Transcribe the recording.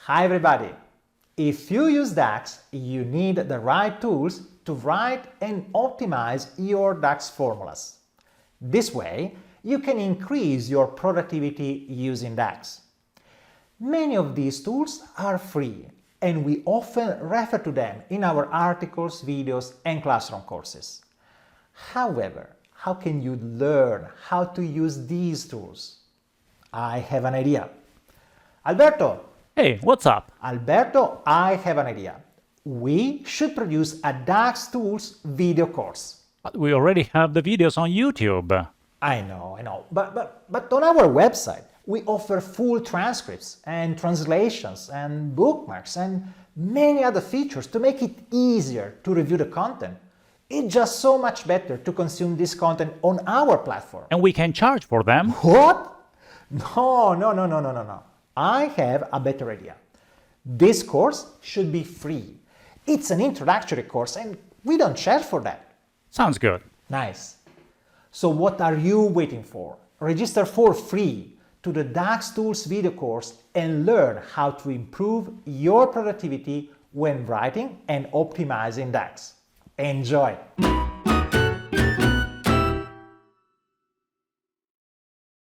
Hi everybody! If you use DAX, you need the right tools to write and optimize your DAX formulas. This way, you can increase your productivity using DAX. Many of these tools are free, and we often refer to them in our articles, videos, and classroom courses. However, how can you learn how to use these tools? I have an idea. Alberto! Hey, what's up? Alberto, I have an idea. We should produce a DAX Tools video course. But we already have the videos on YouTube. I know. But on our website, we offer full transcripts and translations and bookmarks and many other features to make it easier to review the content. It's just so much better to consume this content on our platform. And we can charge for them. What? No. I have a better idea. This course should be free. It's an introductory course and we don't charge for that. Sounds good. Nice. So what are you waiting for? Register for free to the DAX Tools video course and learn how to improve your productivity when writing and optimizing DAX. Enjoy!